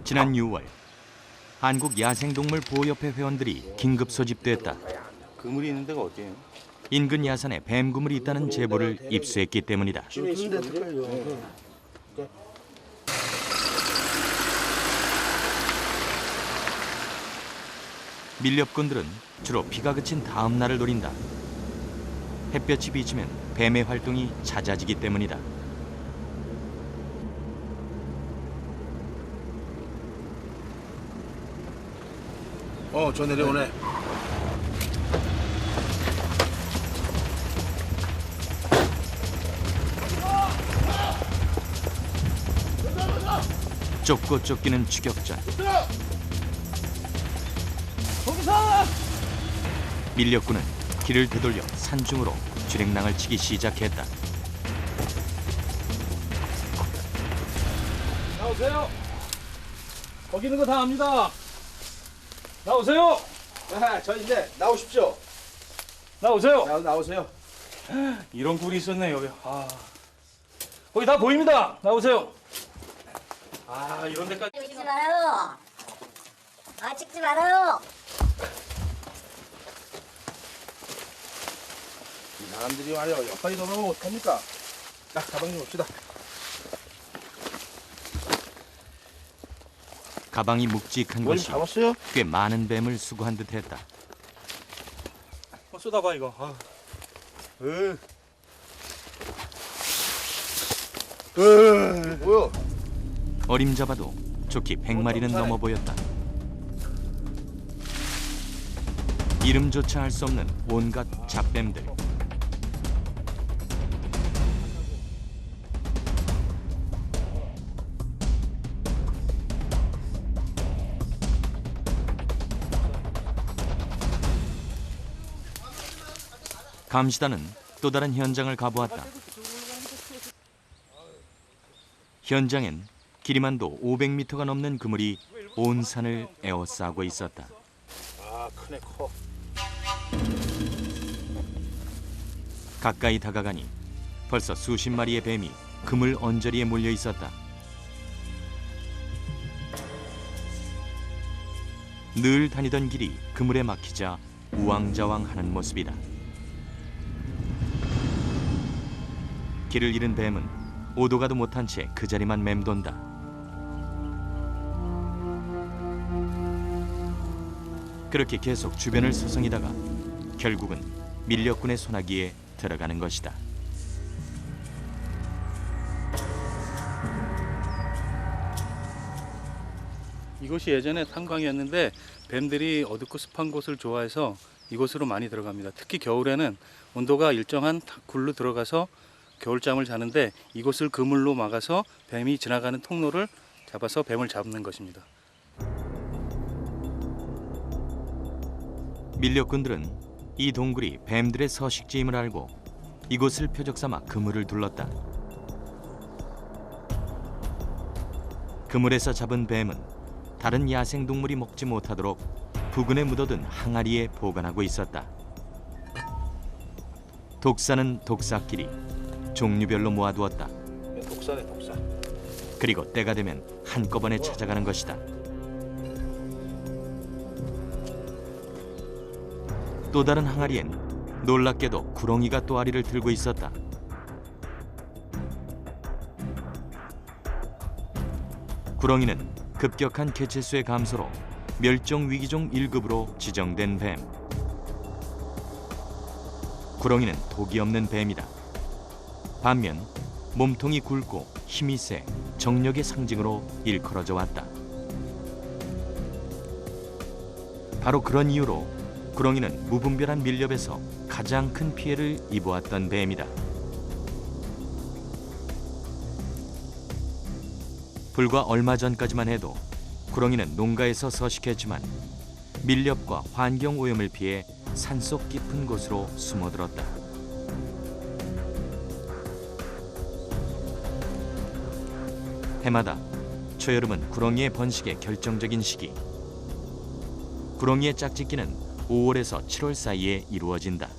지난 6월 한국야생동물보호협회 회원들이 긴급 소집됐다. 그물이 있는 데가 어디예요? 인근 야산에 뱀 그물이 있다는 제보를 입수했기 때문이다. 밀렵꾼들은 주로 비가 그친 다음 날을 노린다. 햇볕이 비치면 뱀의 활동이 잦아지기 때문이다. 저 내려오네. 쫓고 쫓기는 추격전. 밀렵꾼은 길을 되돌려 산중으로 주랭랑을 치기 시작했다. 나오세요. 거기 있는 거 다 압니다. 나오세요. 저인데 나오십시오. 나오세요. 나오세요. 이런 굴이 있었네 여기. 거기 다 보입니다. 나오세요. 이런 데까지. 찍지 말아요. 찍지 말아요. 이 사람들이 와요. 여기까지 넘어오면 어떡합니까? 자, 가방 좀 옵시다. 가방이 묵직한 뭘 것이 잡았어요? 꽤 많은 뱀을 수거한 듯했다. 쏟아봐 이거. 뭐야? 어림잡아도 좋기 100마리는 넘어 보였다. 이름조차 알 수 없는 온갖 잡뱀들. 감시단은 또 다른 현장을 가보았다. 현장엔 길이만도 500m가 넘는 그물이 온 산을 에워싸고 있었다. 크네, 커. 가까이 다가가니 벌써 수십 마리의 뱀이 그물 언저리에 몰려 있었다. 늘 다니던 길이 그물에 막히자 우왕좌왕하는 모습이다. 길을 잃은 뱀은 오도 가도 못한 채 그 자리만 맴돈다. 그렇게 계속 주변을 서성이다가 결국은 밀렵꾼의 소나기에 들어가는 것이다. 이곳이 예전에 탄광이었는데 뱀들이 어둡고 습한 곳을 좋아해서 이곳으로 많이 들어갑니다. 특히 겨울에는 온도가 일정한 굴로 들어가서 겨울잠을 자는데 이곳을 그물로 막아서 뱀이 지나가는 통로를 잡아서 뱀을 잡는 것입니다. 밀렵꾼들은 이 동굴이 뱀들의 서식지임을 알고 이곳을 표적 삼아 그물을 둘렀다. 그물에서 잡은 뱀은 다른 야생동물이 먹지 못하도록 부근에 묻어둔 항아리에 보관하고 있었다. 독사는 독사끼리 종류별로 모아두었다. 독사네, 독사. 그리고 때가 되면 한꺼번에 찾아가는 것이다. 또 다른 항아리엔 놀랍게도 구렁이가 또아리를 들고 있었다. 구렁이는 급격한 개체수의 감소로 멸종위기종 1급으로 지정된 뱀. 구렁이는 독이 없는 뱀이다. 반면 몸통이 굵고 힘이 세 정력의 상징으로 일컬어져 왔다. 바로 그런 이유로 구렁이는 무분별한 밀렵에서 가장 큰 피해를 입어왔던 뱀이다. 불과 얼마 전까지만 해도 구렁이는 농가에서 서식했지만 밀렵과 환경 오염을 피해 산속 깊은 곳으로 숨어들었다. 해마다 초여름은 구렁이의 번식의 결정적인 시기. 구렁이의 짝짓기는 5월에서 7월 사이에 이루어진다.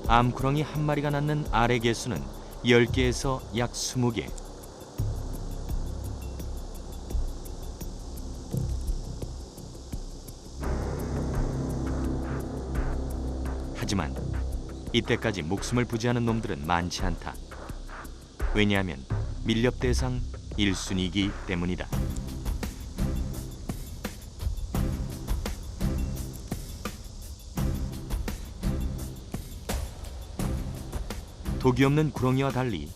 암쿠렁이 한 마리가 낳는 알의 개수는 10개에서 약 20개. 하지만 이때까지 목숨을 부지하는 놈들은 많지 않다. 왜냐하면 밀렵 대상 1순위이기 때문이다. 독이 없는 구렁이와 달리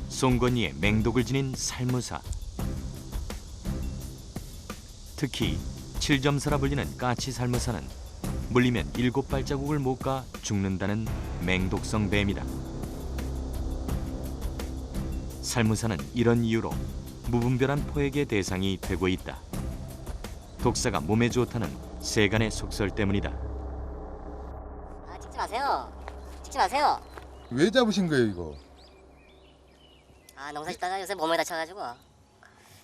송건이에 맹독을 지닌 살무사. 특히 7점사라 불리는 까치 살무사는 물리면 7발자국을 못 가 죽는다는 맹독성 뱀이다. 살무사는 이런 이유로 무분별한 포획의 대상이 되고 있다. 독사가 몸에 좋다는 세간의 속설 때문이다. 아, 찍지 마세요. 찍지 마세요. 왜 잡으신 거예요 이거? 아, 농사 짓다가 요새 몸에 다쳐가지고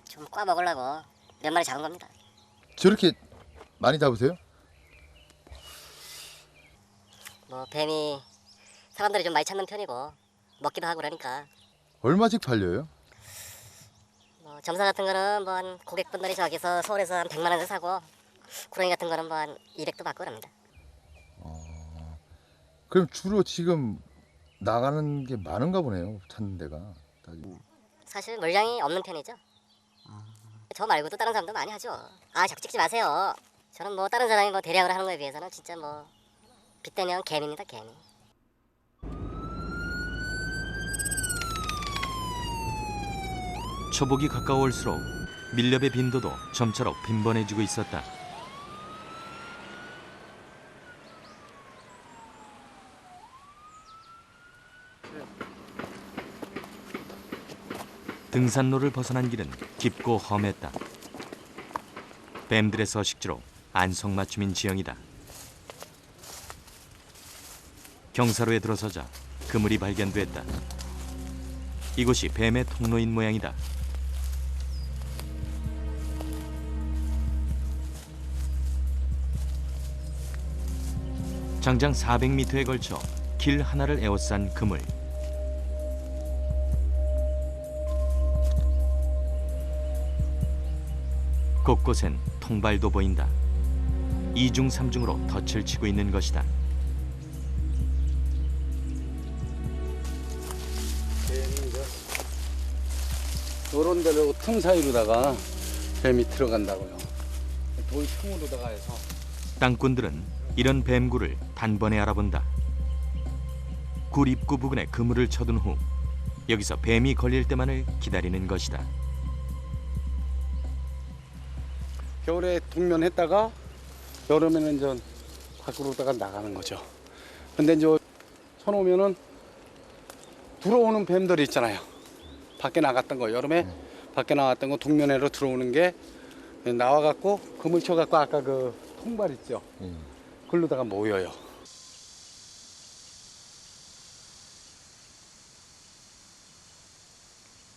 좀 꽈 먹으려고 몇 마리 잡은 겁니다. 저렇게 많이 잡으세요? 뭐 뱀이 사람들이 좀 많이 찾는 편이고 먹기도 하고 그러니까 얼마씩 팔려요? 뭐 점사 같은 거는 뭐 한 고객분들이 저기서 서울에서 한 100만 원에 사고 구렁이 같은 거는 뭐 한 200도 받고 그럽니다. 그럼 주로 지금 나가는 게 많은가 보네요. 찾는 데가. 사실 물량이 없는 편이죠. 저 말고도 다른 사람도 많이 하죠. 아, 자꾸 찍지 마세요. 저는 뭐 다른 사람이 뭐 대량으로 하는 거에 비해서는 진짜 뭐 빗대면 개미입니다, 개미. 초복이 가까워올수록 밀렵의 빈도도 점차로 빈번해지고 있었다. 등산로를 벗어난 길은 깊고 험했다. 뱀들의 서식지로 안성맞춤인 지형이다. 경사로에 들어서자 그물이 발견됐다. 이곳이 뱀의 통로인 모양이다. 장장 400m에 걸쳐 길 하나를 에워싼 그물. 곳곳엔 통발도 보인다. 2중 3중으로 덫을 치고 있는 것이다. 요런 데로 틈 사이로다가 뱀이 들어간다고요. 돌틈으로다가 해서. 땅꾼들은 이런 뱀굴을 단번에 알아본다. 굴 입구 부근에 그물을 쳐둔 후 여기서 뱀이 걸릴 때만을 기다리는 것이다. 겨울에 동면했다가 여름에는 전 밖으로다가 나가는 거죠. 근데 이제 쳐놓으면은 들어오는 뱀들이 있잖아요. 밖에 나갔던 거 여름에 밖에 나왔던 거 동면회로 들어오는 게 나와갖고 그물 쳐갖고 아까 그 통발 있죠. 글로다가 모여요.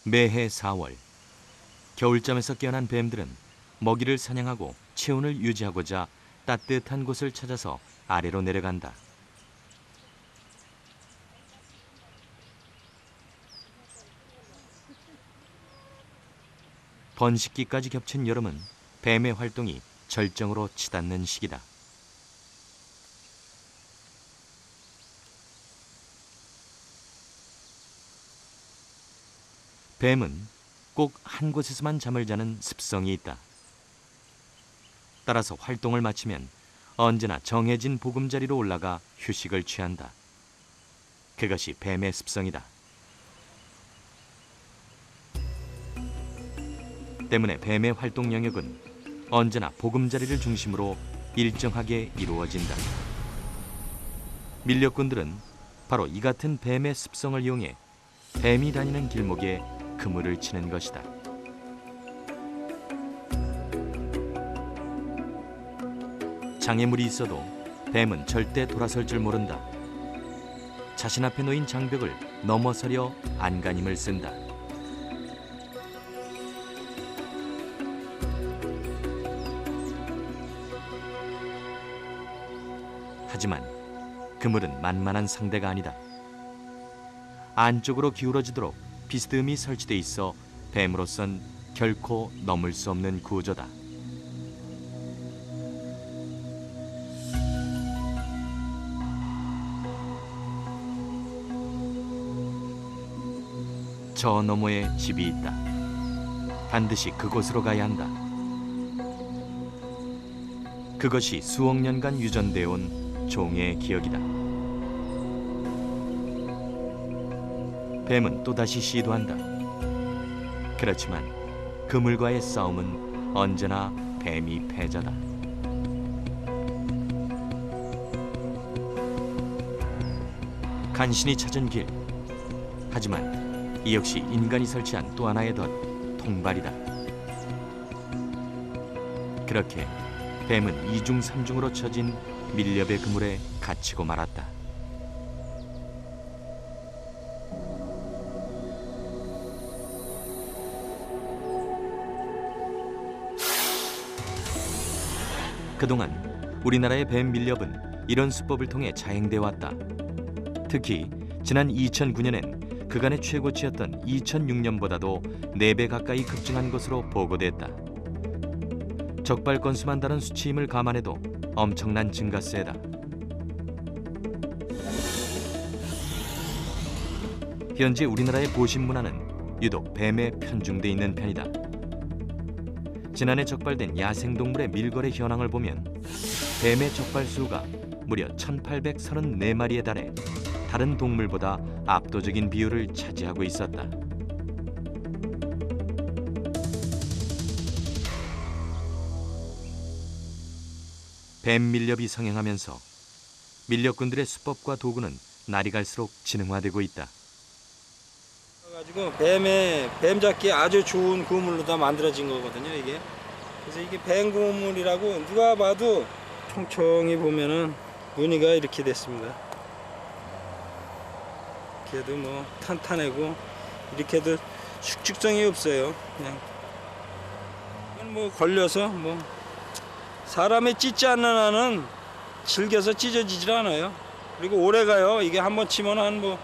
매해 4월 겨울잠에서 깨어난 뱀들은 먹이를 사냥하고 체온을 유지하고자 따뜻한 곳을 찾아서 아래로 내려간다. 번식기까지 겹친 여름은 뱀의 활동이 절정으로 치닫는 시기다. 뱀은 꼭 한 곳에서만 잠을 자는 습성이 있다. 따라서 활동을 마치면 언제나 정해진 보금자리로 올라가 휴식을 취한다. 그것이 뱀의 습성이다. 때문에 뱀의 활동 영역은 언제나 보금자리를 중심으로 일정하게 이루어진다. 밀렵꾼들은 바로 이 같은 뱀의 습성을 이용해 뱀이 다니는 길목에 그물을 치는 것이다. 장애물이 있어도 뱀은 절대 돌아설 줄 모른다. 자신 앞에 놓인 장벽을 넘어서려 안간힘을 쓴다. 하지만 그물은 만만한 상대가 아니다. 안쪽으로 기울어지도록 비스듬히 설치돼 있어 뱀으로선 결코 넘을 수 없는 구조다. 저 너머에 집이 있다. 반드시 그곳으로 가야 한다. 그것이 수억 년간 유전되어 온 종의 기억이다. 뱀은 또다시 시도한다. 그렇지만 그물과의 싸움은 언제나 뱀이 패자다. 간신히 찾은 길. 하지만 이 역시 인간이 설치한 또 하나의 덫, 통발이다. 그렇게 뱀은 이중 삼중으로 쳐진 밀렵의 그물에 갇히고 말았다. 그동안 우리나라의 뱀 밀렵은 이런 수법을 통해 자행돼 왔다. 특히 지난 2009년엔 그간의 최고치였던 2006년보다도 4배 가까이 급증한 것으로 보고됐다. 적발 건수만 다른 수치임을 감안해도 엄청난 증가세다. 현재 우리나라의 보신 문화는 유독 뱀에 편중돼 있는 편이다. 지난해 적발된 야생동물의 밀거래 현황을 보면 뱀의 적발 수가 무려 1834마리에 달해 다른 동물보다 압도적인 비율을 차지하고 있었다. 뱀 밀렵이 성행하면서 밀렵꾼들의 수법과 도구는 날이 갈수록 진흥화되고 있다. 가지고 뱀 잡기에 아주 좋은 그물로 다 만들어진 거거든요, 이게. 그래서 이게 뱀 그물이라고 누가 봐도 총총히 보면은 무늬가 이렇게 됐습니다. 걔도 뭐 탄탄하고 이렇게도 숙직성이 없어요. 그냥 뭐 걸려서 뭐 사람이 찢지 않는 한은 질겨서 찢어지질 않아요. 그리고 오래 가요. 이게 한번 치면 한 뭐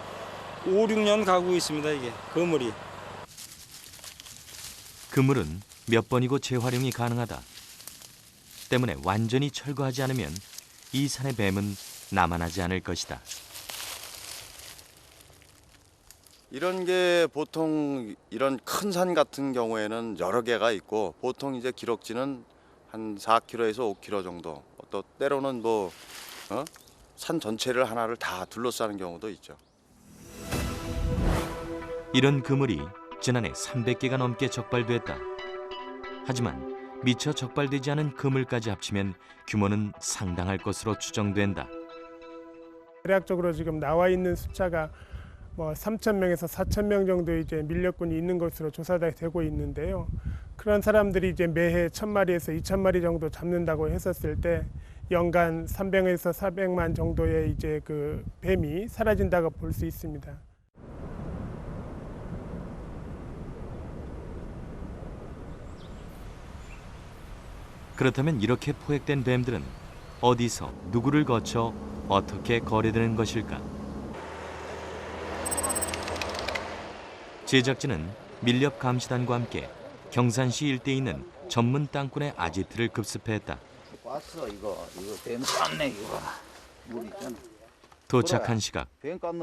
5, 6년 가고 있습니다. 이게 그물이. 그물은 몇 번이고 재활용이 가능하다. 때문에 완전히 철거하지 않으면 이 산의 뱀은 남아나지 않을 것이다. 이런 게 보통 이런 큰 산 같은 경우에는 여러 개가 있고 보통 이제 기록지는 한 4km에서 5km 정도. 또 때로는 뭐 산 전체를 하나를 다 둘러싸는 경우도 있죠. 이런 그물이 지난해 300개가 넘게 적발됐다. 하지만 미처 적발되지 않은 그물까지 합치면 규모는 상당할 것으로 추정된다. 대략적으로 지금 나와 있는 숫자가 뭐 3,000명에서 4,000명 정도 이제 밀렵꾼이 있는 것으로 조사되고 있는데요. 그런 사람들이 이제 매해 1,000마리에서 2,000마리 정도 잡는다고 했었을 때 연간 300에서 400만 정도의 이제 그 뱀이 사라진다고 볼 수 있습니다. 그렇다면 이렇게 포획된 뱀들은 어디서 누구를 거쳐 어떻게 거래되는 것일까? 제작진은 밀렵 감시단과 함께 경산시 일대에 있는 전문 땅굴의 아지트를 급습했다. 왔어 이거 뱀 깠네 이거 물 있잖아. 도착한 시각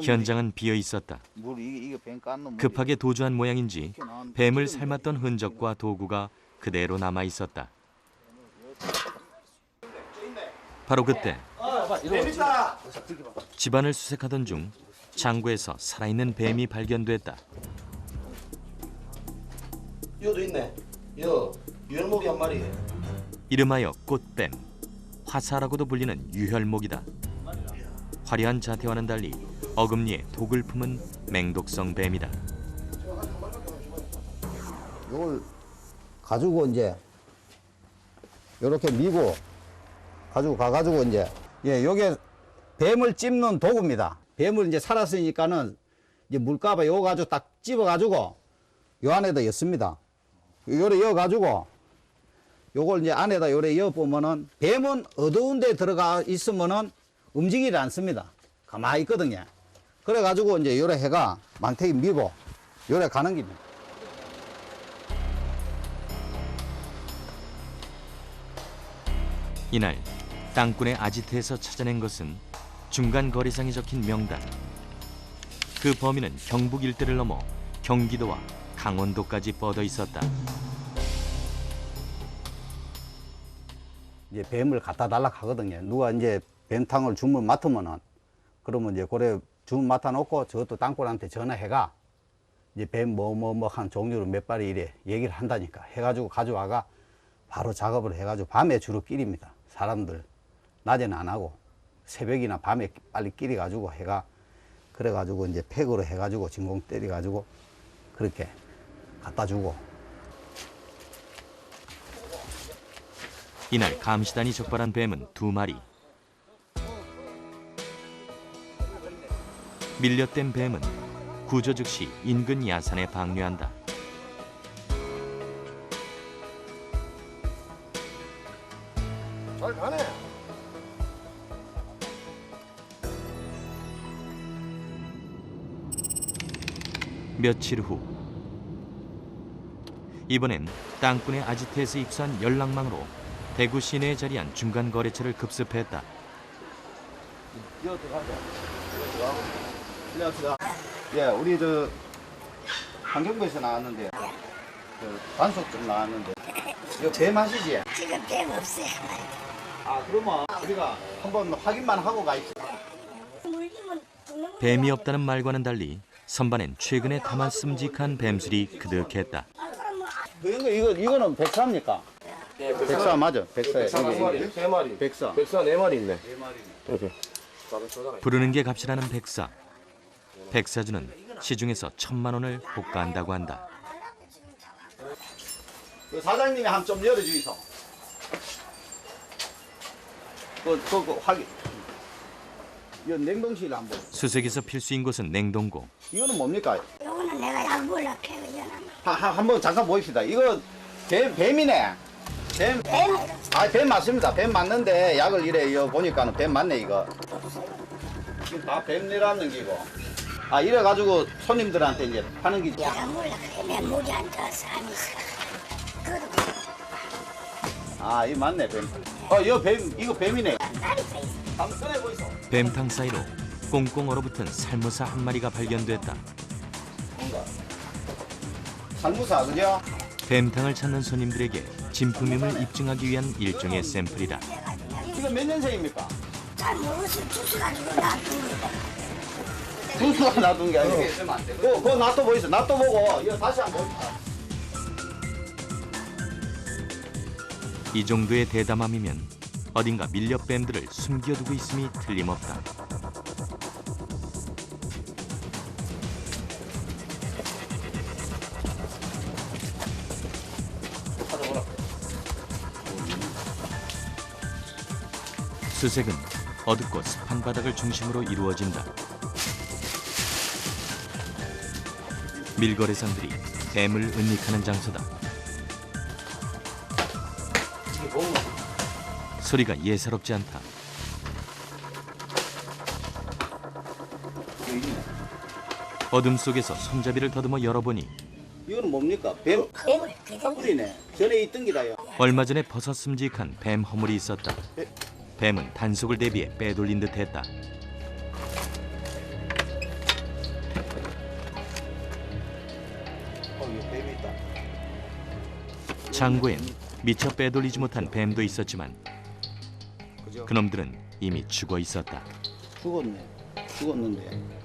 현장은 비어 있었다. 물 이게 뱀 깠는 급하게 도주한 모양인지 뱀을 삶았던 흔적과 도구가 그대로 남아 있었다. 바로 그때 집안을 수색하던 중 창고에서 살아있는 뱀이 발견됐다. 여도 있네. 여 유혈목이 한 마리. 이름하여 꽃뱀, 화사라고도 불리는 유혈목이다. 화려한 자태와는 달리 어금니에 독을 품은 맹독성 뱀이다. 이걸 가지고 이제 이렇게 미고 가지고 가가지고 이제 요게 뱀을 찝는 도구입니다. 뱀을 이제 살았으니까는 이제 물가봐 요거 가지고 딱 집어가지고 요 안에다 였습니다. 요래 여가지고 요걸 이제 안에다 요래 여 보면은 뱀은 어두운 데 들어가 있으면은 움직이지 않습니다. 가만히 있거든요. 그래가지고 이제 요래 해가 망태기 밀고 요래 가는 겁니다. 이날 땅꾼의 아지트에서 찾아낸 것은 중간 거래상에 적힌 명단. 그 범인은 경북 일대를 넘어 경기도와 강원도까지 뻗어 있었다. 이제 뱀을 갖다 달라 하거든요. 누가 이제 뱀탕을 주문 맡으면은 그러면 이제 고래 주문 맡아놓고 저것도 땅굴한테 전화해가 이제 뱀 뭐 한 종류로 몇 마리 이래 얘기를 한다니까 해가지고 가져와가 바로 작업을 해가지고 밤에 주로 끼립니다. 사람들 낮에는 안 하고 새벽이나 밤에 빨리 끼리가지고 해가 그래가지고 이제 팩으로 해가지고 진공 때려가지고 그렇게 갖다 주고. 이날 감시단이 적발한 뱀은 2마리. 밀려댄 뱀은 구조 즉시 인근 야산에 방류한다. 잘 가네. 며칠 후 이번엔 땅꾼의 아지트에서 입수한 연락망으로 대구 시내에 자리한 중간 거래처를 급습했다. 안녕하세요. 예, 우리 저 환경부에서 나왔는데 그 단속 좀 나왔는데 이거 뱀 하시지? 지금 뱀 없어요. 아 그러면 우리가 한번 확인만 하고 가 있어. 뱀이 없다는 말과는 달리 선반엔 최근에 담았음직한 뱀술이 그득했다. 이거는 백사입니까? 네, 백사 맞아. 백사. 백사 한 마리, 세 마리. 백사. 백사 4마리 있네. 이렇게. 부르는 게 값이라는 백사. 백사주는 시중에서 1,000만 원을 호가한다고 한다. 그 사장님이 한 좀 열어주이소. 그 확인. 이 냉동실 한번. 수색에서 필수인 곳은 냉동고. 이거는 뭡니까? 이거는 내가 약 몰락해요. 한번 잠깐 보입시다. 이거 뱀이네. 뱀. 뱀 맞습니다. 뱀 맞는데 약을 이래 이거 보니까는 뱀 맞네 이거. 지금 다 뱀내라는 기고. 이래 가지고 손님들한테 이제 파는 기죠. 약 몰락하면 물이 안 들어서 안 있어. 이거 맞네 뱀. 이거 뱀이네. 한번 꺼내 보이소. 뱀탕 사이로 꽁꽁 얼어붙은 살무사 한 마리가 발견됐다. 뭔가 살무사 그죠? 뱀탕을 찾는 손님들에게 진품임을 입증하기 위한 일종의 샘플이다. 이거 몇 년생입니까? 잘 모르겠어. 주워가지고 놔둡니다. 주스가 놔둔 게 아니고 그거 놔둬 보이소. 놔둬 보고 이거 다시 한번 보이소. 이 정도의 대담함이면 어딘가 밀렵뱀들을 숨겨두고 있음이 틀림없다. 수색은 어둡고 습한 바닥을 중심으로 이루어진다. 밀거래상들이 뱀을 은닉하는 장소다. 소리가 예사롭지 않다. 어둠 속에서 손잡이를 더듬어 열어보니 이거는 뭡니까? 뱀 허물이네. 전에 있던 기다요. 얼마 전에 벗었음직한 뱀 허물이 있었다. 뱀은 단속을 대비해 빼돌린 듯했다. 이거 뱀이 있다. 창고엔 미처 빼돌리지 못한 뱀도 있었지만 그놈들은 이미 죽어 있었다. 죽었는데.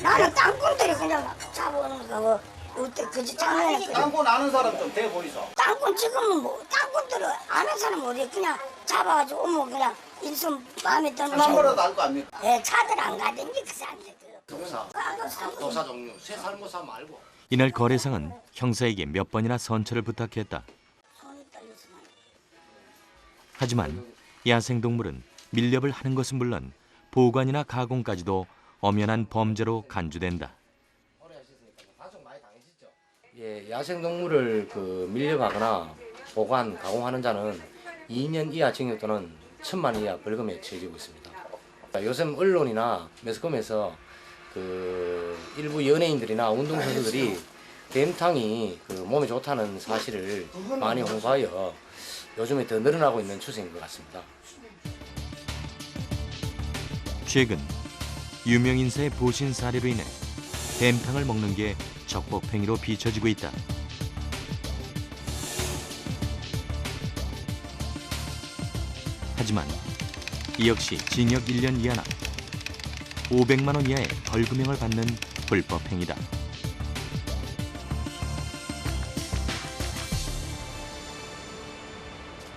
나는 땅꾼들이 그냥 잡아오는 거 어때 그지 장난해. 땅콩 아는 사람 좀 대 보이소. 땅꾼 지금은 뭐 땅꾼들은 아는 사람 어디 그냥 잡아가지고 오면 그냥 인선 마음에 드는 한번라도 알 거 아닙니까? 예, 차들 안 가든지 그 사람들. 도사 종류, 쇠살모사 말고. 이날 거래상은 형사에게 몇 번이나 선처를 부탁했다. 하지만 야생동물은 밀렵을 하는 것은 물론 보관이나 가공까지도 엄연한 범죄로 간주된다. 예, 야생동물을 밀려가거나 보관, 가공하는 자는 2년 이하 징역 또는 1,000만 원 이하 벌금에 처해지고 있습니다. 요즘 언론이나 매스컴에서 일부 연예인들이나 운동선수들이 뱀탕이 몸에 좋다는 사실을 많이 홍보하여 요즘에 더 늘어나고 있는 추세인 것 같습니다. 최근 유명 인사의 보신 사례로 인해 뱀탕을 먹는 게 적법행위로 비춰지고 있다. 하지만 이 역시 징역 1년 이하나 500만 원 이하의 벌금형을 받는 불법행위다.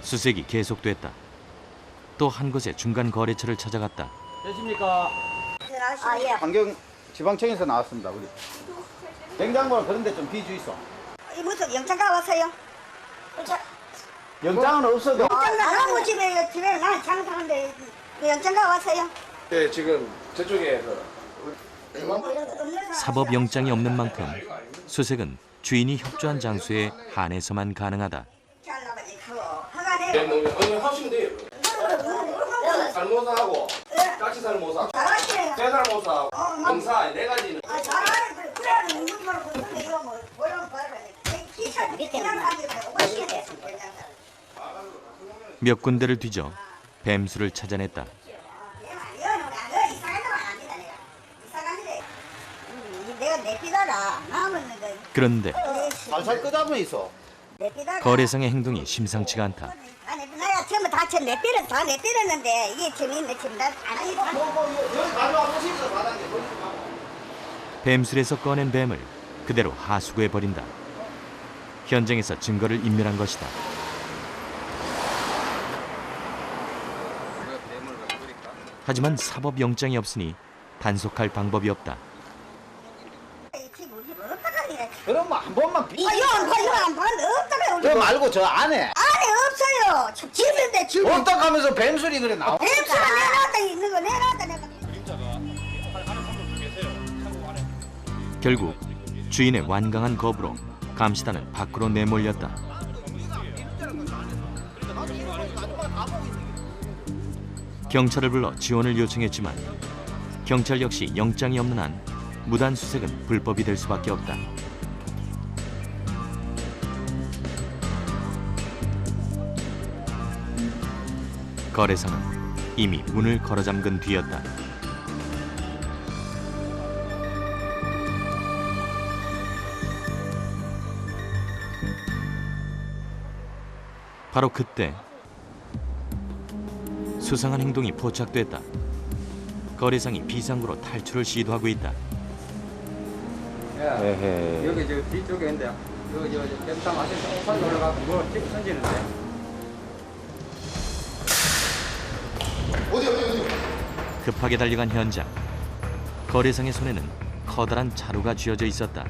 수색이 계속됐다. 또 한 곳의 중간 거래처를 찾아갔다. 되십니까? 아 예. 환경 지방청에서 나왔습니다. 우리 냉장고는 그런데 좀 비주있어. 무슨 영장가 왔어요? 영장은 없어도. 영장가 아무 집에 난 장사하는데 영장가 왔어요? 네, 지금 저쪽에 사법영장이 없는 만큼 수색은 주인이 협조한 장소에 한해서만 가능하다. 하시면 돼요. 살모사하고 까치 살모사, 쇠살 모사하고 검사 네 가지는. 몇 군데를 뒤져 뱀수를 찾아냈다. 그런데 살살 끄다보면 있어. 거래상의 행동이 심상치가 않다. 나야 처음에 다 내삐를 다 내삐렸는데 이게 재미있네 지금 나 아니 뱀술에서 꺼낸 뱀을 그대로 하수구에 버린다. 현장에서 증거를 인멸한 것이다. 하지만 사법영장이 없으니 단속할 방법이 없다. 그럼 한 번만 비. 이거 안 봐. 없다가 저 말고 저 안에. 안에 없어요. 집인데 집. 어떡 하면서 뱀소리 그래 나와. 뱀수가 내놨다 있는 거 내놨다 내가. 결국 주인의 완강한 거부로 감시단은 밖으로 내몰렸다. 경찰을 불러 지원을 요청했지만 경찰 역시 영장이 없는 한 무단 수색은 불법이 될 수밖에 없다. 거래상은 이미 문을 걸어 잠근 뒤였다. 바로 그때 수상한 행동이 포착됐다. 거래상이 비상구로 탈출을 시도하고 있다. 여기 저 뒤쪽에 있는데 저 뱀탕 아시죠? 산 올라가고 뭐 찍 던지는데. 급하게 달려간 현장. 거래상의 손에는 커다란 자루가 쥐어져 있었다.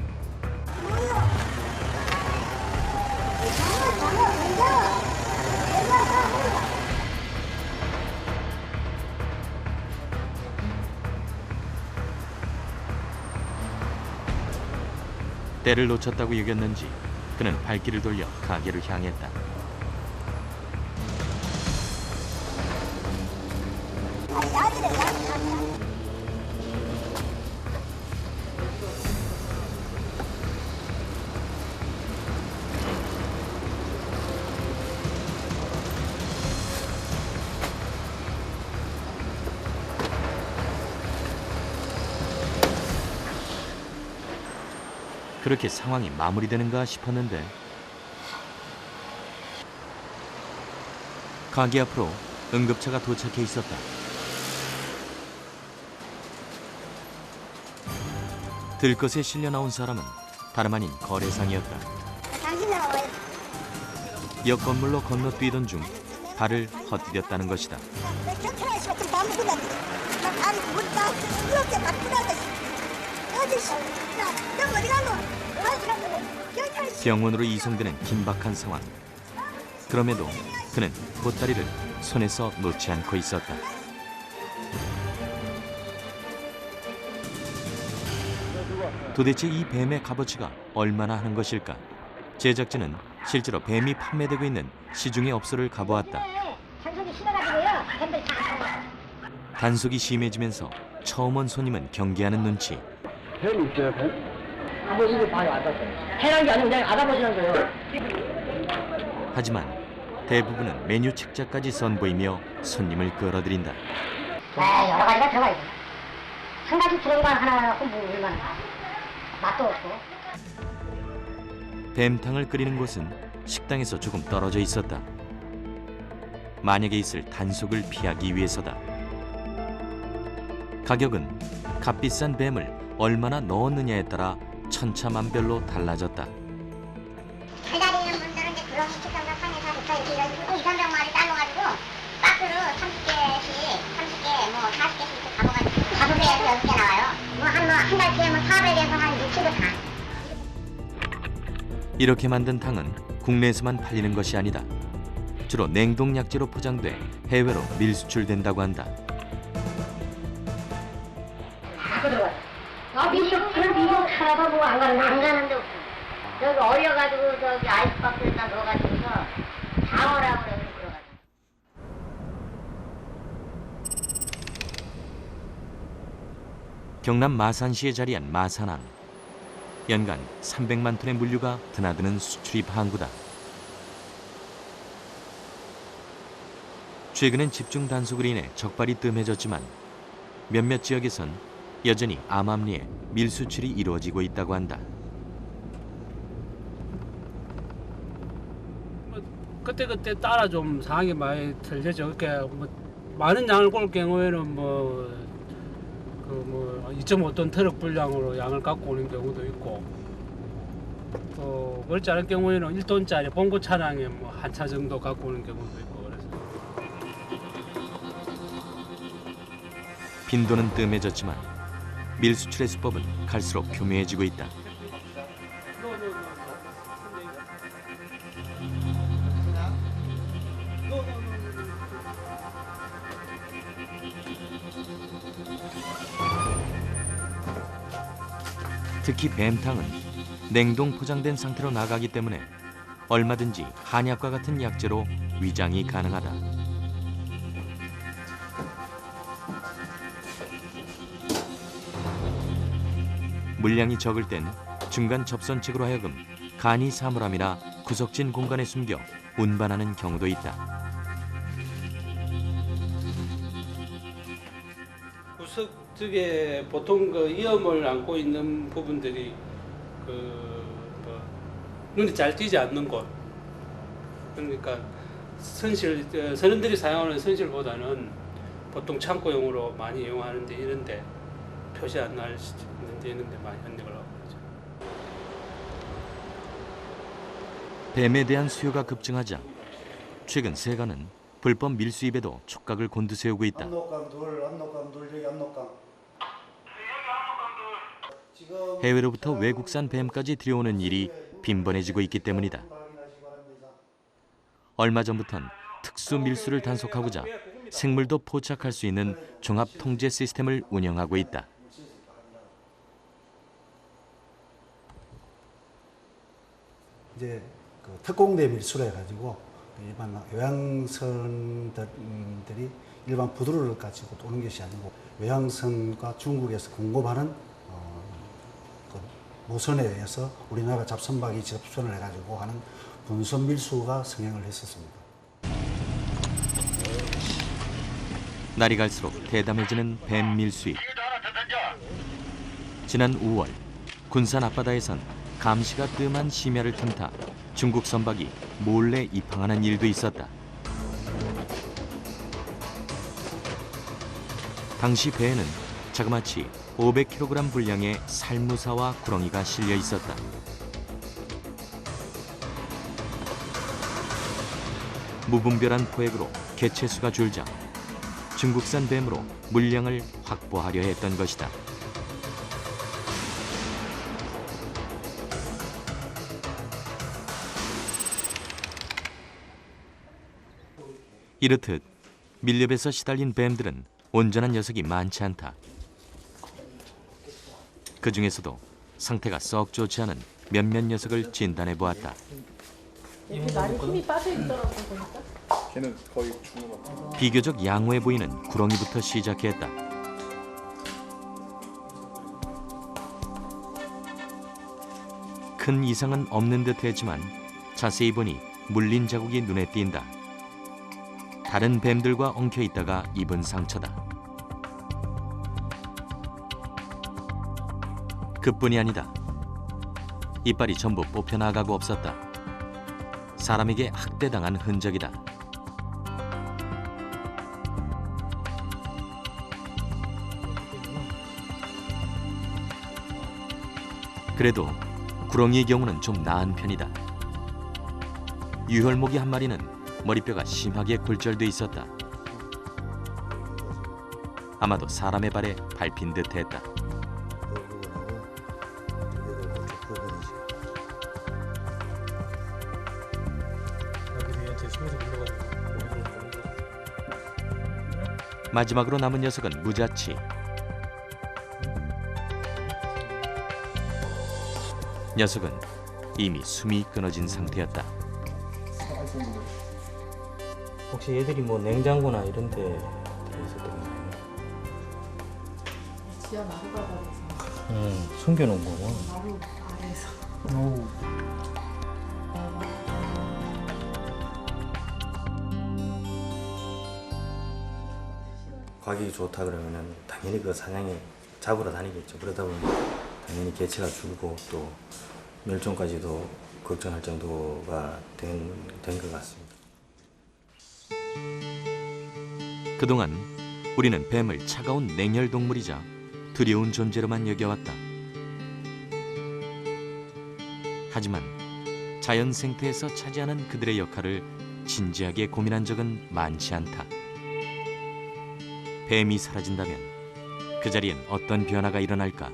때를 놓쳤다고 여겼는지 그는 발길을 돌려 가게를 향했다. 그렇게 상황이 마무리되는가 싶었는데 가게 앞으로 응급차가 도착해 있었다. 들것에 실려 나온 사람은 다름 아닌 거래상이었다. 옆 건물로 건너뛰던 중 발을 헛디뎠다는 것이다. 병원으로 이송되는 긴박한 상황. 그럼에도 그는 보따리를 손에서 놓지 않고 있었다. 누가? 도대체 이 뱀의 값어치가 얼마나 하는 것일까? 제작진은 실제로 뱀이 판매되고 있는 시중의 업소를 가보았다. 단속이 심해가지고요. 뱀들이 다 단속이 심해지면서 처음 온 손님은 경계하는 눈치. 뱀 있어요, 뱀? 한번 이거 봐요. 알았어요. 해란 게 아니고 그냥 알아보시는 거예요. 하지만 대부분은 메뉴 책자까지 선보이며 손님을 끌어들인다. 네, 여러 가지가 들어가 있어요. 한 가지 들어간 하나 갖고 뭐 얼마나 맛도 없고. 뱀탕을 끓이는 곳은 식당에서 조금 떨어져 있었다. 만약에 있을 단속을 피하기 위해서다. 가격은 값비싼 뱀을 얼마나 넣었느냐에 따라 천차만별로 달라졌다. 기다리는 분들은 이제 그런 식당과 상에서 하니까 이렇게 해가지고 200~300마리 따놓아가지고 박스로 30개씩, 30개, 뭐 40개씩 이렇게 담아가지고 5개에서 6개 나와요. 한 달치에 400에서 한 60을 다. 이렇게 만든 탕은 국내에서만 팔리는 것이 아니다. 주로 냉동 약재로 포장돼 해외로 밀수출된다고 한다. 그런 미국 하나도 뭐 안 가는데 없어. 저기 얼려가지고 저기 아이스박스에다 넣어가지고서 장어라고 그래서 들어가죠. 경남 마산시에 자리한 마산항. 연간 300만 톤의 물류가 드나드는 수출입 항구다. 최근엔 집중 단속으로 인해 적발이 뜸해졌지만 몇몇 지역에선 여전히 암암리에 밀수출이 이루어지고 있다고 한다. 그때그때 따라 좀 상황이 많이 틀려져. 그러니까 뭐 많은 양을 꼴 경우에는 뭐 2.5톤 트럭 분량으로 양을 갖고 오는 경우도 있고, 또 그렇지 않은 경우에는 1톤짜리 봉고 차량에 뭐 한 차 정도 갖고 오는 경우도 있고 그래서. 빈도는 뜸해졌지만 밀수출의 수법은 갈수록 교묘해지고 있다. 특히 뱀탕은 냉동 포장된 상태로 나가기 때문에 얼마든지 한약과 같은 약재로 위장이 가능하다. 물량이 적을 땐 중간 접선책으로 하여금 간이 사물함이나 구석진 공간에 숨겨 운반하는 경우도 있다. 구석 쪽에 보통 그 이염을 안고 있는 부분들이 눈이 잘 띄지 않는 곳. 그러니까 선원들이 사용하는 선실보다는 보통 창고용으로 많이 이용하는데 이런데 표시 안 날 수도 있는데 많이 흔들어 하고 그러죠. 뱀에 대한 수요가 급증하자 최근 세관은 불법 밀수입에도 촉각을 곤두세우고 있다. 압록강 둘, 여기 압록강. 해외로부터 외국산 뱀까지 들여오는 일이 빈번해지고 있기 때문이다. 얼마 전부턴 특수 밀수를 단속하고자 생물도 포착할 수 있는 종합 통제 시스템을 운영하고 있다. 이제 그 특공대 밀수로 해가지고 일반 외항선들이 일반 부두를 가지고 오는 것이 아니고 외항선과 중국에서 공급하는 그 모선에 의해서 우리나라 잡선박이 접선을 해가지고 하는 분선 밀수가 성행을 했었습니다. 날이 갈수록 대담해지는 뱀 밀수입. 지난 5월 군산 앞바다에선 감시가 뜸한 심야를 틈타 중국 선박이 몰래 입항하는 일도 있었다. 당시 배에는 자그마치 500kg 분량의 살무사와 구렁이가 실려 있었다. 무분별한 포획으로 개체수가 줄자 중국산 뱀으로 물량을 확보하려 했던 것이다. 이렇듯 밀렵에서 시달린 뱀들은 온전한 녀석이 많지 않다. 그 중에서도 상태가 썩 좋지 않은 몇몇 녀석을 진단해 보았다. 이렇게 많이 힘이 빠져 있더라고 보니까. 걔는 거의 죽은 것 같아. 비교적 양호해 보이는 구렁이부터 시작했다. 큰 이상은 없는 듯 했지만 자세히 보니 물린 자국이 눈에 띈다. 다른 뱀들과 엉켜 있다가 입은 상처다. 그뿐이 아니다. 이빨이 전부 뽑혀나가고 없었다. 사람에게 학대당한 흔적이다. 그래도 구렁이의 경우는 좀 나은 편이다. 유혈모기 한 마리는 머리뼈가 심하게 골절돼 있었다. 아마도 사람의 발에 밟힌 듯했다. 마지막으로 남은 녀석은 무자치. 녀석은 이미 숨이 끊어진 상태였다. 혹시 얘들이 뭐 냉장고나 이런 데 들어있었던 거예요? 지하 마루바닥에서. 숨겨놓은 거고. 마루 아래에서. 과격이 좋다 그러면은 당연히 그 사냥에 잡으러 다니겠죠. 그러다 보면 당연히 개체가 줄고 또 멸종까지도 걱정할 정도가 된 것 같습니다. 그동안 우리는 뱀을 차가운 냉혈 동물이자 두려운 존재로만 여겨왔다. 하지만 자연 생태에서 차지하는 그들의 역할을 진지하게 고민한 적은 많지 않다. 뱀이 사라진다면 그 자리엔 어떤 변화가 일어날까?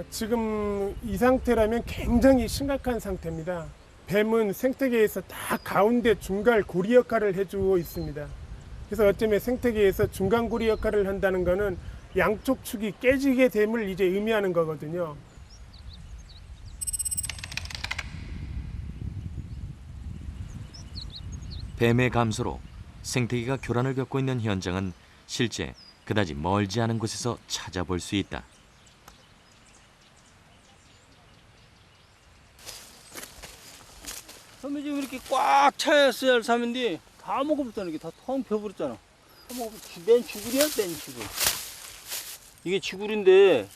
지금 이 상태라면 굉장히 심각한 상태입니다. 뱀은 생태계에서 다 가운데 중간 고리 역할을 해주고 있습니다. 그래서 어쩌면 생태계에서 중간 고리 역할을 한다는 것은 양쪽 축이 깨지게 됨을 이제 의미하는 거거든요. 뱀의 감소로 생태계가 교란을 겪고 있는 현장은 실제 그다지 멀지 않은 곳에서 찾아볼 수 있다. 섬이 지금 이렇게 꽉 차였어야 할 섬인데 다 먹어버렸잖아. 이게 다 텅 비어버렸잖아. 다 먹어버렸지. 맨 지구리야, 맨 지구. 이게 지구리인데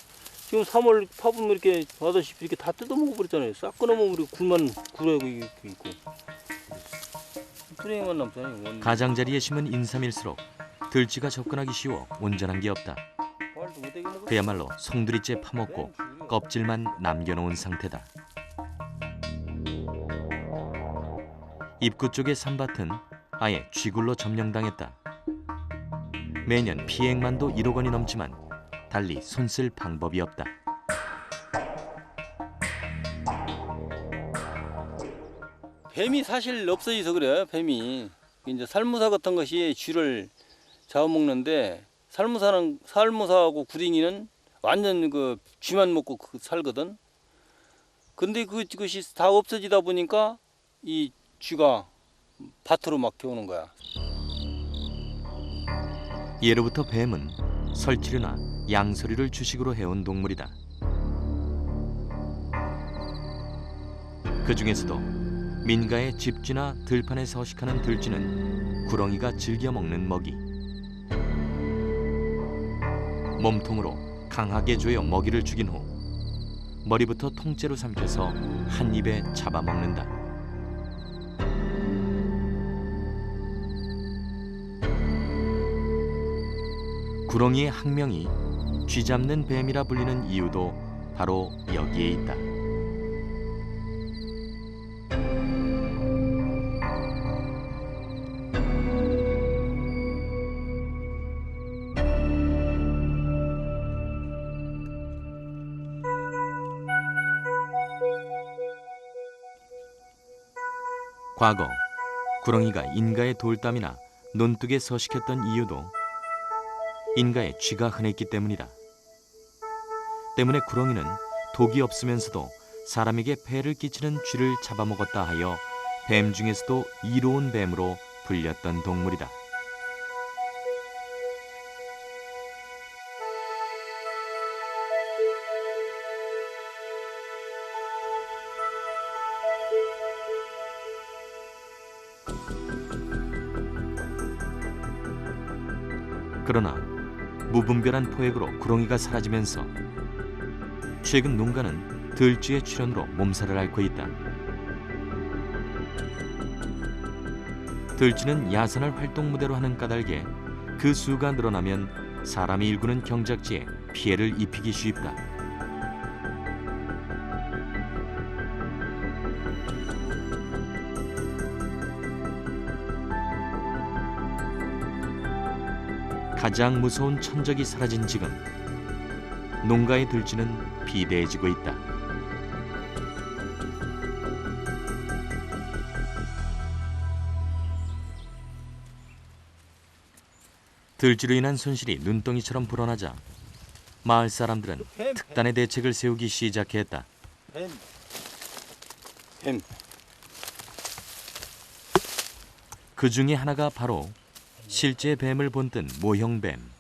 지금 3월 파보면 이렇게 봐다시피 이렇게 다 뜯어 먹어버렸잖아요. 싹 끊어먹으면 우리 굴만 굴하고 이렇게 있고. 뿌리만 남잖아요. 가장자리에 심은 인삼일수록 들쥐가 접근하기 쉬워 온전한 게 없다. 그야말로 송두리째 파먹고 껍질만 남겨놓은 상태다. 입구 쪽의 산밭은 아예 쥐굴로 점령당했다. 매년 피해액만도 1억 원이 넘지만 달리 손쓸 방법이 없다. 뱀이 사실 없어져서 그래요. 뱀이 이제 살무사 같은 것이 쥐를 잡아먹는데 살무사하고 구덩이는 완전 그 쥐만 먹고 살거든. 근데 그것이 다 없어지다 보니까 이 쥐가 밭으로 막 겨우는 거야. 예로부터 뱀은 설치류나 양서류를 주식으로 해온 동물이다. 그 중에서도 민가의 집쥐나 들판에 서식하는 들쥐는 구렁이가 즐겨 먹는 먹이. 몸통으로 강하게 조여 먹이를 죽인 후 머리부터 통째로 삼켜서 한 입에 잡아먹는다. 구렁이의 학명이 쥐 잡는 뱀이라 불리는 이유도 바로 여기에 있다. 과거 구렁이가 인가의 돌담이나 논둑에 서식했던 이유도 인가에 쥐가 흔했기 때문이다. 때문에 구렁이는 독이 없으면서도 사람에게 폐를 끼치는 쥐를 잡아먹었다 하여 뱀 중에서도 이로운 뱀으로 불렸던 동물이다. 그러나 무분별한 포획으로 구렁이가 사라지면서 최근 농가는 들쥐의 출현으로 몸살을 앓고 있다. 들쥐는 야산을 활동 무대로 하는 까닭에 그 수가 늘어나면 사람이 일구는 경작지에 피해를 입히기 쉽다. 가장 무서운 천적이 사라진 지금 농가의 들쥐는 비대해지고 있다. 들쥐로 인한 손실이 눈덩이처럼 불어나자 마을 사람들은 특단의 대책을 세우기 시작했다. 뱀. 그 중에 하나가 바로 실제 뱀을 본뜬 모형뱀.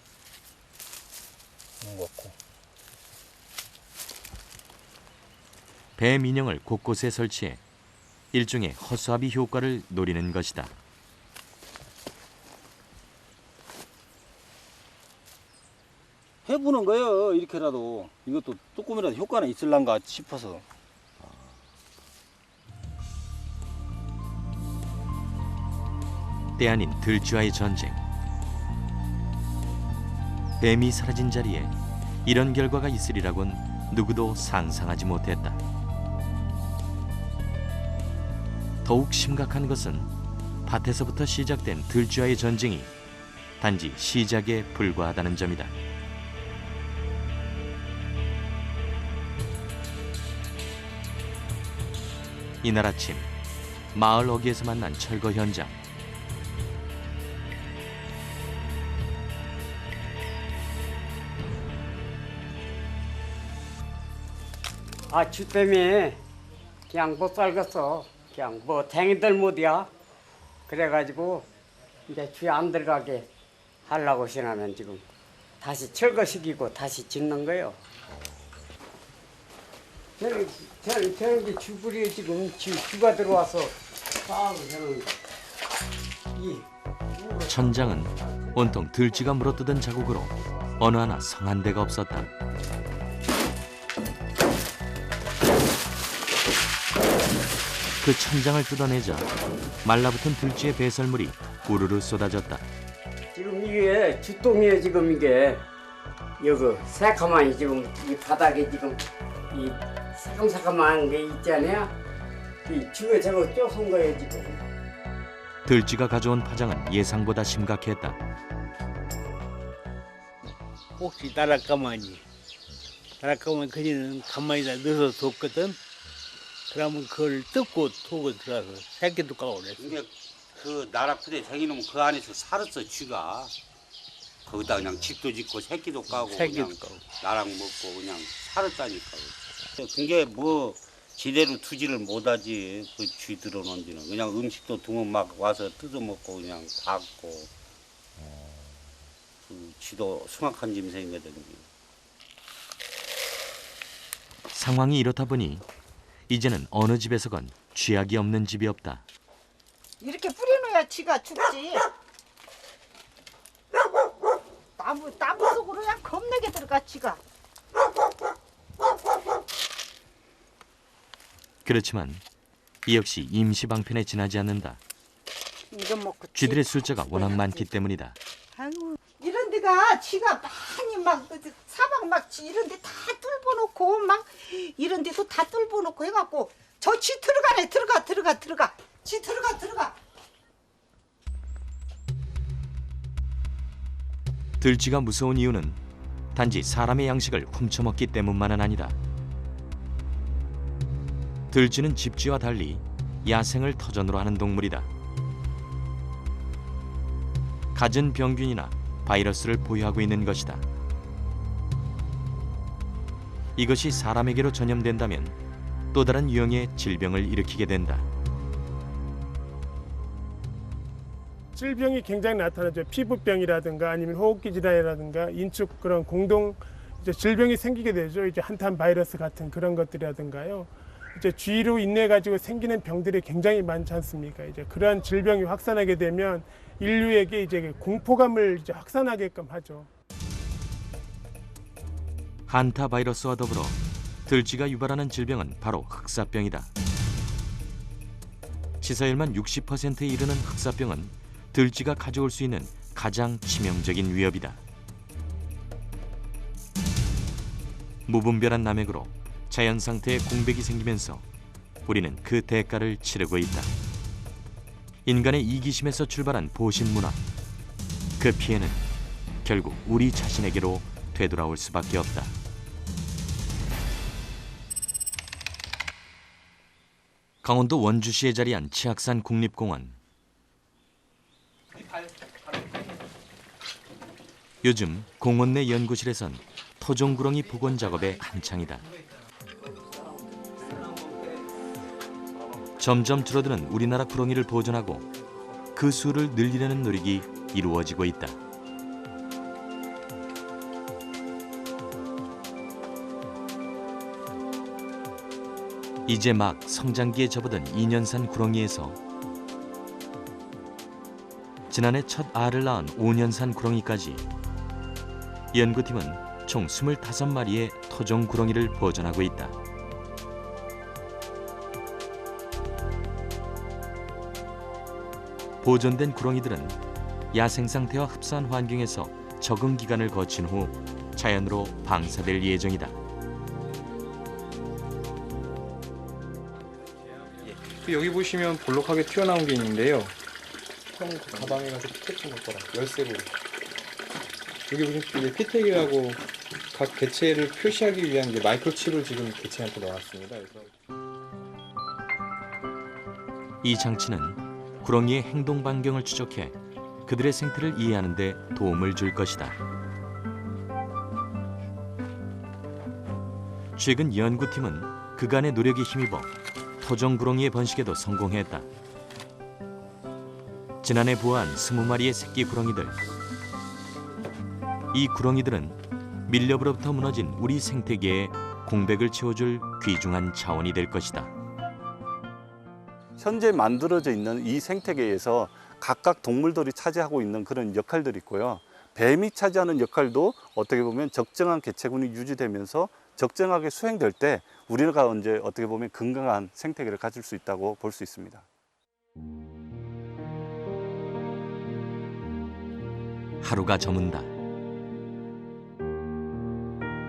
뱀 인형을 곳곳에 설치해 일종의 허수아비 효과를 노리는 것이다. 해보는 거예요. 이렇게라도. 이것도 조금이라도 효과는 있을란가 싶어서. 때 아닌 들쥐와의 전쟁. 뱀이 사라진 자리에 이런 결과가 있으리라곤 누구도 상상하지 못했다. 더욱 심각한 것은 밭에서부터 시작된 들쥐와의 전쟁이 단지 시작에 불과하다는 점이다. 이날 아침 마을 어귀에서 만난 철거 현장. 아, 쥐 때문에 그냥 못 살겠어. 그냥 뭐 댕이들 못이야. 그래가지고 이제 쥐 안 들어가게 하려고 신하면 지금 다시 철거시키고 다시 짓는 거예요. 저는 게 쥐불이 지금 쥐가 들어와서 저는 이 천장은 온통 들쥐가 물어뜯은 자국으로 어느 하나 성한 데가 없었다. 그 천장을 뜯어내자 말라붙은 들쥐의 배설물이 우르르 쏟아졌다. 지금 이게 쥐똥이에요. 지금 이게 여기 새카만이 지금 이 바닥에 지금 이 새kam새kam한 게 있잖아요. 이 쥐가 저거 쫓은 거예요 지금. 들쥐가 가져온 파장은 예상보다 심각했다. 혹시 나락가마니 그녀는 가만히다 넣어서 뒀거든. 그러면 그걸 뜯고 속을 들어가서 새끼도 까고 그랬어. 근데 그 나락부대 생기면 그 안에서 살았어 쥐가. 거기다 그냥 집도 짓고 새끼도 까고 그냥 나락 먹고 그냥 살았다니까. 그게 뭐 제대로 투지를 못하지. 그 쥐 들어놓은 데는 그냥 음식도 두면 막 와서 뜯어먹고 그냥 닦고. 그 쥐도 숭악한 짐승이거든요. 상황이 이렇다 보니 이제는 어느 집에서건 쥐약이 없는 집이 없다. 이렇게 뿌려놓아야 쥐가 죽지. 나무 속으로야 겁나게 들어가 쥐가. 그렇지만 이 역시 임시방편에 지나지 않는다. 쥐들의 숫자가 워낙 많기 때문이다. 아이고, 이런 데가 쥐가 많이 막 사방 막 이런 데 다 뚫어놓고 막 이런 데도 다 뚫어놓고 해갖고 저 쥐 들어가네. 들어가 쥐 들어가. 들쥐가 무서운 이유는 단지 사람의 양식을 훔쳐먹기 때문만은 아니다. 들쥐는 집쥐와 달리 야생을 터전으로 하는 동물이다. 갖은 병균이나 바이러스를 보유하고 있는 것이다. 이것이 사람에게로 전염된다면 또 다른 유형의 질병을 일으키게 된다. 질병이 굉장히 나타나죠. 피부병이라든가 아니면 호흡기 질환이라든가 인축 그런 공동 이제 질병이 생기게 되죠. 이제 한탄 바이러스 같은 그런 것들이라든가요. 이제 쥐로 인해 가지고 생기는 병들이 굉장히 많지 않습니까? 이제 그러한 질병이 확산하게 되면 인류에게 이제 공포감을 이제 확산하게끔 하죠. 한타 바이러스와 더불어 들쥐가 유발하는 질병은 바로 흑사병이다. 시사율만 60%에 이르는 흑사병은 들쥐가 가져올 수 있는 가장 치명적인 위협이다. 무분별한 남획으로 자연 상태에 공백이 생기면서 우리는 그 대가를 치르고 있다. 인간의 이기심에서 출발한 보신 문화. 그 피해는 결국 우리 자신에게로 되돌아올 수밖에 없다. 강원도 원주시에 자리한 치악산 국립공원. 요즘 공원 내 연구실에선 토종구렁이 복원 작업에 한창이다. 점점 줄어드는 우리나라 구렁이를 보존하고 그 수를 늘리려는 노력이 이루어지고 있다. 이제 막 성장기에 접어든 2년산 구렁이에서 지난해 첫 알을 낳은 5년산 구렁이까지 연구팀은 총 25마리의 토종 구렁이를 보존하고 있다. 보존된 구렁이들은 야생 상태와 흡사한 환경에서 적응 기간을 거친 후 자연으로 방사될 예정이다. 여기 보시면 볼록하게 튀어나온 게 있는데요. 형 가방에 가서 피택 넣을 거라 열쇠로. 여기 보시면 피택이라고 각 개체를 표시하기 위한 이제 마이크로칩을 지금 개체한테 넣어놨습니다. 그래서 이 장치는 구렁이의 행동 반경을 추적해 그들의 생태를 이해하는 데 도움을 줄 것이다. 최근 연구팀은 그간의 노력에 힘입어 토종 구렁이의 번식에도 성공했다. 지난해 부화한 20마리의 새끼 구렁이들. 이 구렁이들은 밀렵으로부터 무너진 우리 생태계에 공백을 채워줄 귀중한 자원이 될 것이다. 현재 만들어져 있는 이 생태계에서 각각 동물들이 차지하고 있는 그런 역할들이 있고요. 뱀이 차지하는 역할도 어떻게 보면 적정한 개체군이 유지되면서 적정하게 수행될 때 우리가 언제 어떻게 보면 건강한 생태계를 가질 수 있다고 볼 수 있습니다. 하루가 저문다.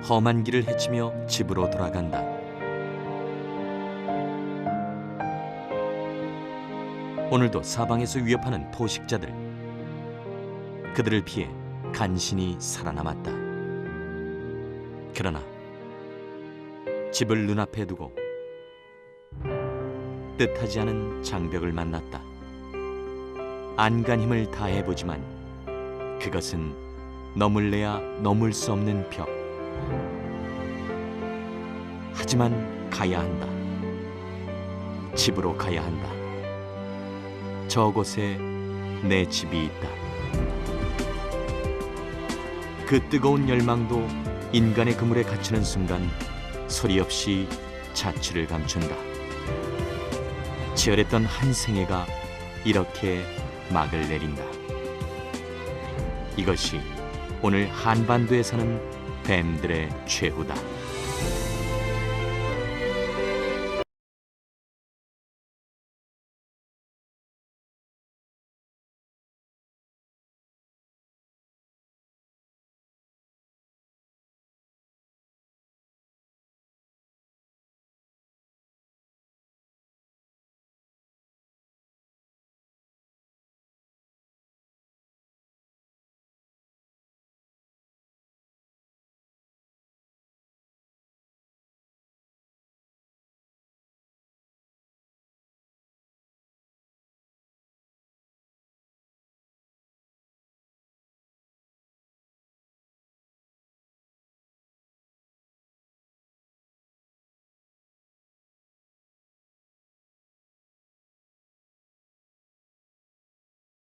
험한 길을 헤치며 집으로 돌아간다. 오늘도 사방에서 위협하는 포식자들. 그들을 피해 간신히 살아남았다. 그러나 집을 눈앞에 두고 뜻하지 않은 장벽을 만났다. 안간 힘을 다해보지만 그것은 넘을래야 넘을 수 없는 벽. 하지만 가야 한다. 집으로 가야 한다. 저곳에 내 집이 있다. 그 뜨거운 열망도 인간의 그물에 갇히는 순간 소리 없이 자취를 감춘다. 치열했던 한 생애가 이렇게 막을 내린다. 이것이 오늘 한반도에 사는 뱀들의 최후다.